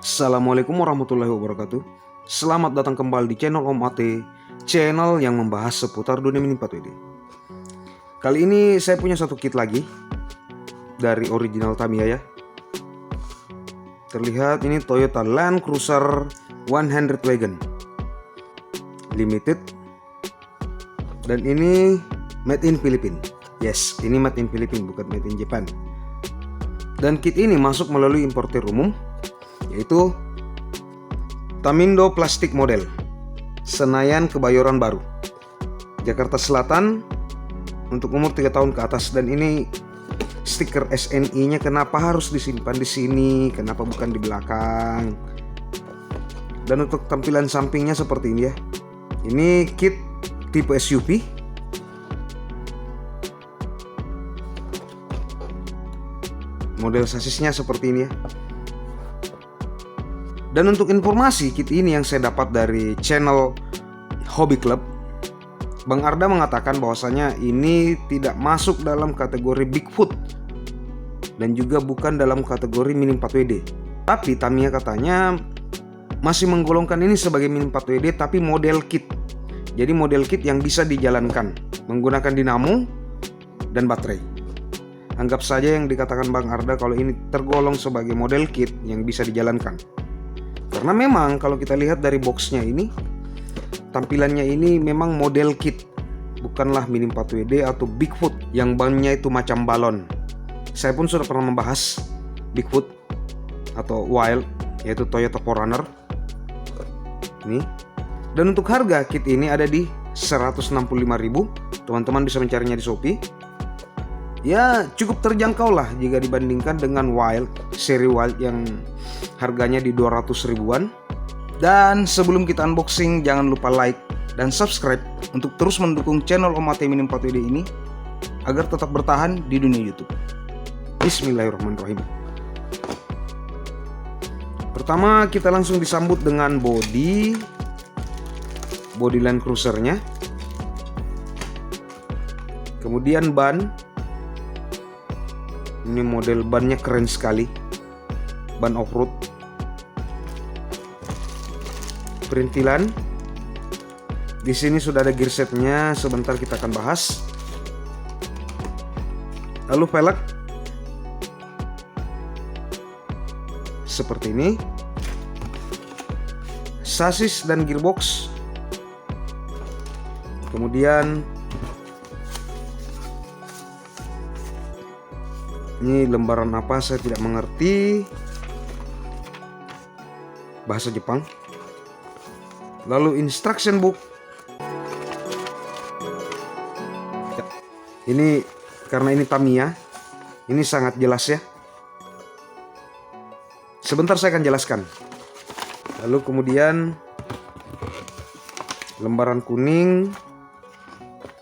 Assalamualaikum warahmatullahi wabarakatuh. Selamat datang kembali di channel Om Ate, channel yang membahas seputar dunia Mini 4WD. Kali ini saya punya satu kit lagi dari original Tamiya ya. Terlihat ini Toyota Land Cruiser 100 Wagon Limited. Dan ini made in Philippines. Yes, ini made in Philippines, bukan made in Japan. Dan kit ini masuk melalui importer umum, yaitu Tamindo Plastik Model, Senayan Kebayoran Baru, Jakarta Selatan, untuk umur 3 tahun ke atas. Dan ini stiker SNI-nya kenapa harus disimpan di sini, kenapa bukan di belakang. Dan untuk tampilan sampingnya seperti ini ya. Ini kit tipe SUV. Model sasisnya seperti ini ya. Dan untuk informasi kit ini yang saya dapat dari channel Hobby Club, Bang Arda mengatakan bahwasanya ini tidak masuk dalam kategori Bigfoot dan juga bukan dalam kategori Mini 4WD. Tapi Tamiya katanya masih menggolongkan ini sebagai Mini 4WD tapi model kit. Jadi model kit yang bisa dijalankan menggunakan dinamo dan baterai. Anggap saja yang dikatakan Bang Arda kalau ini tergolong sebagai model kit yang bisa dijalankan. Karena memang kalau kita lihat dari boxnya ini, tampilannya ini memang model kit, bukanlah Mini 4WD atau Bigfoot yang bannya itu macam balon. Saya pun sudah pernah membahas Bigfoot atau Wild, yaitu Toyota 4Runner ini. Dan untuk harga kit ini ada di 165.000. Teman-teman bisa mencarinya di Shopee. Ya cukup terjangkau lah jika dibandingkan dengan Wild, seri Wild yang harganya di 200 ribuan. Dan sebelum kita unboxing, jangan lupa like dan subscribe untuk terus mendukung channel Om Ate Mini 4WD ini agar tetap bertahan di dunia YouTube. Bismillahirrahmanirrahim. Pertama kita langsung disambut dengan body Land Cruiser-nya. Kemudian ban. Ini model bannya keren sekali, ban off-road. Perintilan. Di sini sudah ada gear setnya, sebentar kita akan bahas. Lalu velg seperti ini. Sasis dan gearbox. Kemudian ini lembaran apa saya tidak mengerti, bahasa Jepang. Lalu instruction book. Ini karena ini Tamiya, ini sangat jelas ya. Sebentar saya akan jelaskan. Lalu kemudian lembaran kuning,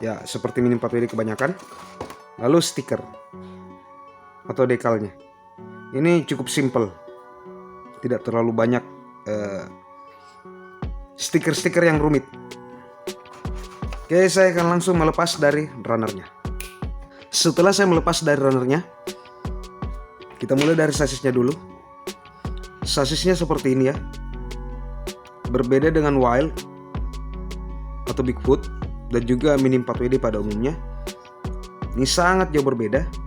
ya seperti Mini 4WD kebanyakan. Lalu stiker atau dekalnya. Ini cukup simple, tidak terlalu banyak stiker-stiker yang rumit. Oke, saya akan langsung melepas dari runnernya. Setelah saya melepas dari runnernya, kita mulai dari sasisnya dulu. Sasisnya seperti ini ya, berbeda dengan Wild atau Bigfoot dan juga Mini 4WD pada umumnya. Ini sangat jauh berbeda.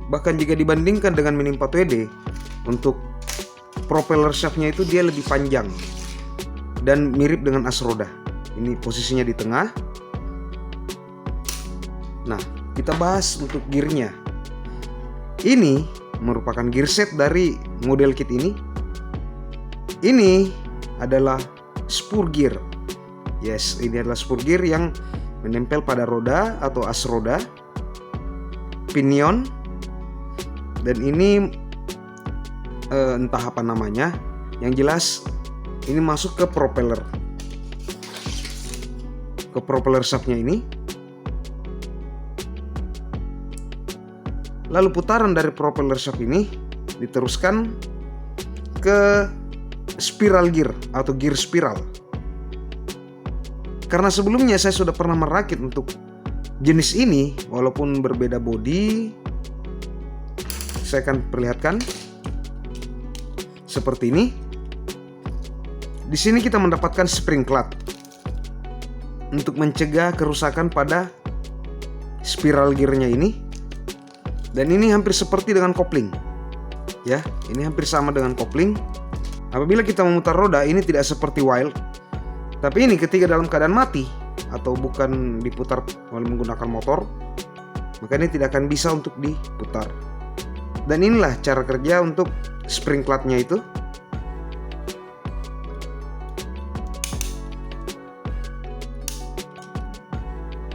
Bahkan jika dibandingkan dengan Mini 4WD, untuk propeller shaftnya itu dia lebih panjang dan mirip dengan as roda. Ini posisinya di tengah. Nah, kita bahas untuk gearnya. Ini merupakan gear set dari model kit ini. Ini adalah spur gear. Yes, ini adalah spur gear yang menempel pada roda atau as roda, pinion. Dan ini entah apa namanya. Yang jelas ini masuk ke propeller shaftnya ini. Lalu putaran dari propeller shaft ini diteruskan ke spiral gear atau gear spiral. Karena sebelumnya saya sudah pernah merakit untuk jenis ini, walaupun berbeda body. Saya akan perlihatkan seperti ini. Di sini kita mendapatkan spring clutch untuk mencegah kerusakan pada spiral gearnya ini. Dan ini hampir seperti dengan kopling. Ya, ini hampir sama dengan kopling. Apabila kita memutar roda, ini tidak seperti Wild. Tapi ini ketika dalam keadaan mati atau bukan diputar menggunakan motor, maka ini tidak akan bisa untuk diputar. Dan inilah cara kerja untuk spring clutch-nya itu.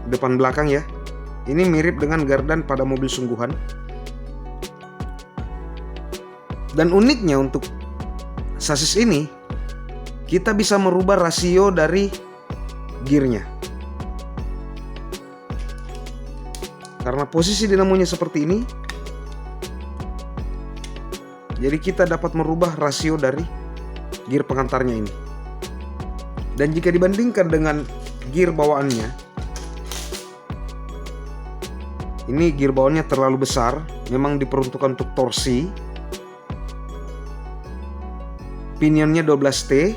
Depan belakang ya. Ini mirip dengan gardan pada mobil sungguhan. Dan uniknya untuk sasis ini, kita bisa merubah rasio dari gearnya. Karena posisi dinamonya seperti ini, jadi kita dapat merubah rasio dari gear pengantarnya ini. Dan jika dibandingkan dengan gear bawaannya, ini gear bawaannya terlalu besar, memang diperuntukkan untuk torsi. Pinionnya 12T.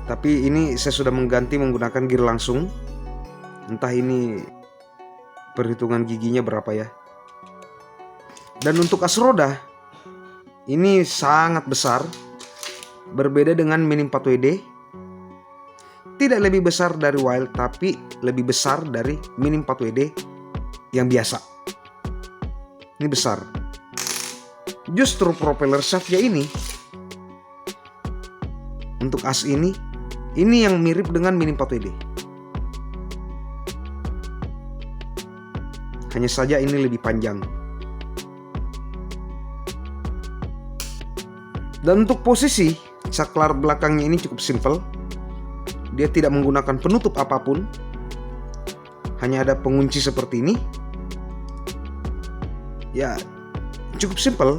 Tapi ini saya sudah mengganti menggunakan gear langsung. Entah ini perhitungan giginya berapa ya. Dan untuk as roda, ini sangat besar. Berbeda dengan Mini 4WD. Tidak lebih besar dari Wild, tapi lebih besar dari Mini 4WD yang biasa. Ini besar. Justru propeller shaftnya ini, untuk as ini yang mirip dengan Mini 4WD. Hanya saja ini lebih panjang. Dan untuk posisi saklar belakangnya ini cukup simple. Dia tidak menggunakan penutup apapun. Hanya ada pengunci seperti ini. Ya, cukup simple.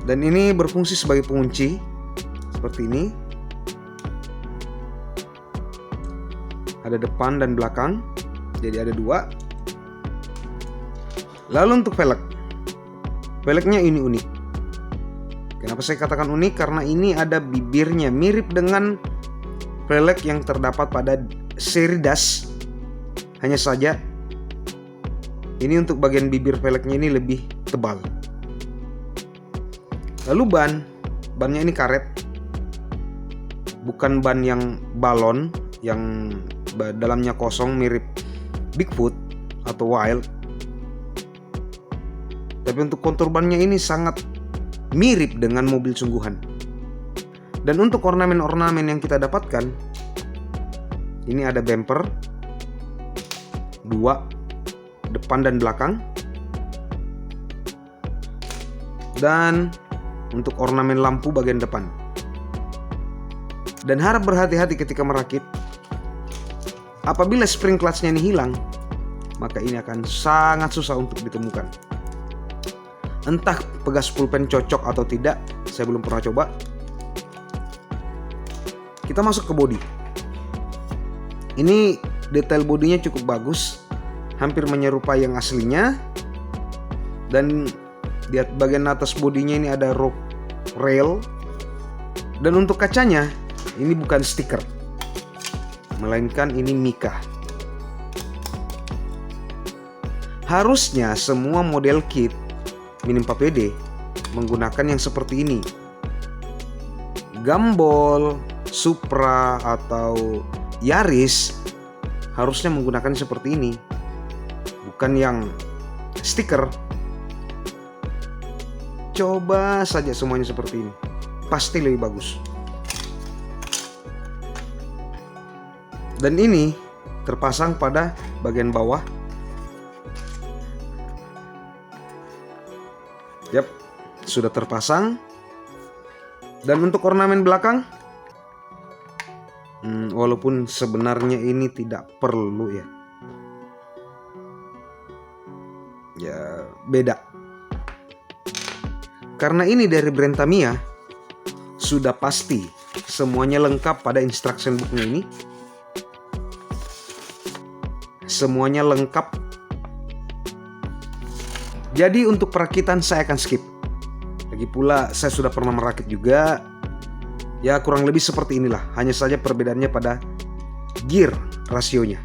Dan ini berfungsi sebagai pengunci seperti ini. Ada depan dan belakang. Jadi ada dua. Lalu untuk velg. Velgnya ini unik. Kenapa saya katakan unik? Karena ini ada bibirnya mirip dengan velg yang terdapat pada seri Das. Hanya saja ini untuk bagian bibir velgnya ini lebih tebal. Lalu bannya ini karet. Bukan ban yang balon yang dalamnya kosong mirip Bigfoot atau Wild. Tapi untuk kontur bannya ini sangat mirip dengan mobil sungguhan. Dan untuk ornamen-ornamen yang kita dapatkan, ini ada bumper 2 depan dan belakang. Dan untuk ornamen lampu bagian depan. Dan harap berhati-hati ketika merakit. Apabila spring clutch-nya ini hilang, maka ini akan sangat susah untuk ditemukan. Entah pegas pulpen cocok atau tidak, saya belum pernah coba. Kita masuk ke bodi. Ini detail bodinya cukup bagus, hampir menyerupai yang aslinya. Dan di bagian atas bodinya ini ada rope rail. Dan untuk kacanya, ini bukan stiker, melainkan ini mica. Harusnya semua model kit Mini 4WD menggunakan yang seperti ini. Gumball, Supra atau Yaris harusnya menggunakan seperti ini, bukan yang stiker. Coba saja semuanya seperti ini, pasti lebih bagus. Dan ini terpasang pada bagian bawah. Yap, sudah terpasang. Dan untuk ornamen belakang, walaupun sebenarnya ini tidak perlu ya. Ya, beda. Karena ini dari brand Tamiya, sudah pasti semuanya lengkap pada instruction booknya ini. Semuanya lengkap. Jadi untuk perakitan saya akan skip. Lagi pula saya sudah pernah merakit juga. Ya kurang lebih seperti inilah, hanya saja perbedaannya pada gear rasionya.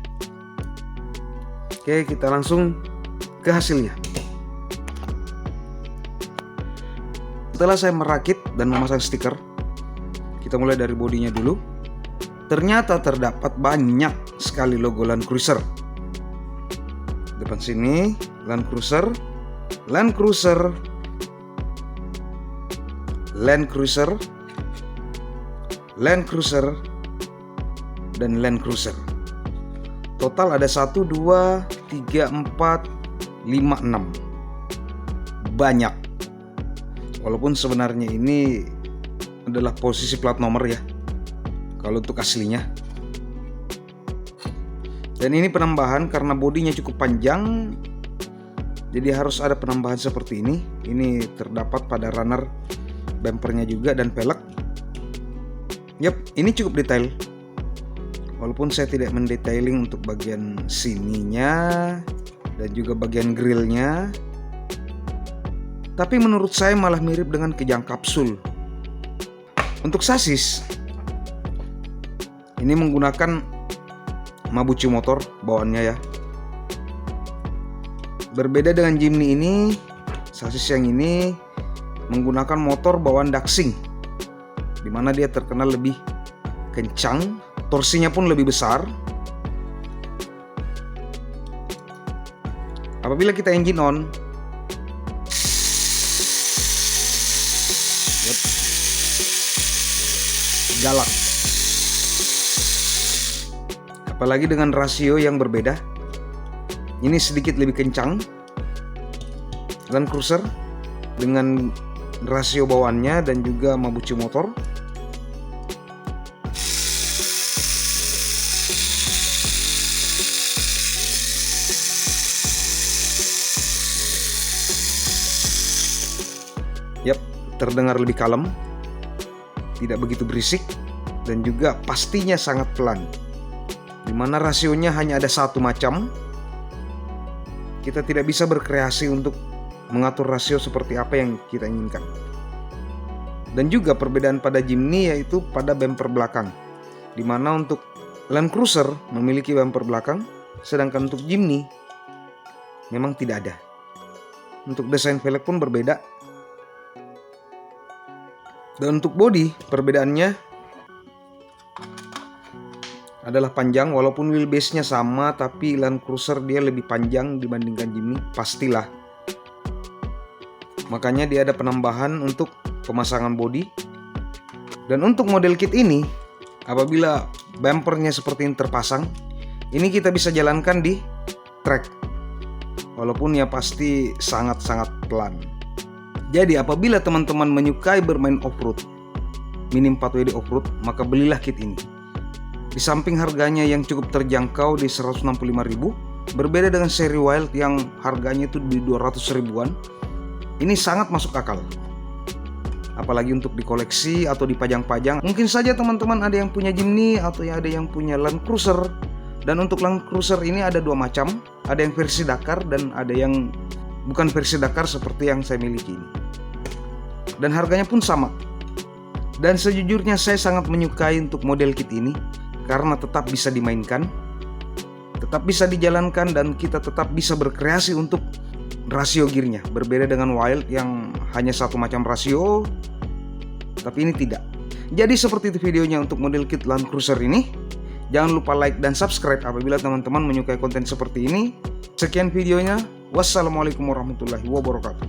Oke, kita langsung ke hasilnya. Setelah saya merakit dan memasang stiker, kita mulai dari bodinya dulu. Ternyata terdapat banyak sekali logo Land Cruiser. Depan sini Land Cruiser, Land Cruiser, Land Cruiser, Land Cruiser, dan Land Cruiser. Total ada 1, 2, 3, 4, 5, 6. Banyak. Walaupun sebenarnya ini adalah posisi plat nomor ya, kalau untuk aslinya. Dan ini penambahan karena bodinya cukup panjang, jadi harus ada penambahan seperti ini. Ini terdapat pada runner bumpernya juga dan pelek. Yap, ini cukup detail. Walaupun saya tidak mendetailing untuk bagian sininya dan juga bagian grillnya, tapi menurut saya malah mirip dengan Kejang Kapsul. Untuk sasis, ini menggunakan Mabuchi motor bawaannya ya. Berbeda dengan Jimny ini, sasis yang ini menggunakan motor bawaan Daxing, dimana dia terkenal lebih kencang, torsinya pun lebih besar. Apabila kita engine on, galak. Apalagi dengan rasio yang berbeda. Ini sedikit lebih kencang Land Cruiser dengan rasio bawaannya dan juga Mabuchi motor. Yap, terdengar lebih kalem, tidak begitu berisik, dan juga pastinya sangat pelan. Dimana rasionya hanya ada satu macam. Kita tidak bisa berkreasi untuk mengatur rasio seperti apa yang kita inginkan. Dan juga perbedaan pada Jimny yaitu pada bumper belakang, dimana untuk Land Cruiser memiliki bumper belakang, sedangkan untuk Jimny memang tidak ada. Untuk desain velg pun berbeda. Dan untuk bodi, perbedaannya adalah panjang. Walaupun wheelbase-nya sama, tapi Land Cruiser dia lebih panjang dibandingkan Jimny, pastilah. Makanya dia ada penambahan untuk pemasangan bodi. Dan untuk model kit ini, apabila bumpernya seperti ini terpasang, ini kita bisa jalankan di track. Walaupun ya pasti sangat-sangat pelan. Jadi apabila teman-teman menyukai bermain off-road, minim 4WD off-road, maka belilah kit ini. Di samping harganya yang cukup terjangkau di 165.000, berbeda dengan seri Wild yang harganya itu di 200 ribuan, ini sangat masuk akal. Apalagi untuk dikoleksi atau dipajang-pajang. Mungkin saja teman-teman ada yang punya Jimny atau ada yang punya Land Cruiser. Dan untuk Land Cruiser ini ada dua macam, ada yang versi Dakar dan ada yang bukan versi Dakar seperti yang saya miliki ini. Dan harganya pun sama. Dan sejujurnya saya sangat menyukai untuk model kit ini karena tetap bisa dimainkan, tetap bisa dijalankan, dan kita tetap bisa berkreasi untuk rasio gearnya. Berbeda dengan Wild yang hanya satu macam rasio, tapi ini tidak. Jadi seperti itu videonya untuk model kit Land Cruiser ini. Jangan lupa like dan subscribe apabila teman-teman menyukai konten seperti ini. Sekian videonya. Wassalamualaikum warahmatullahi wabarakatuh.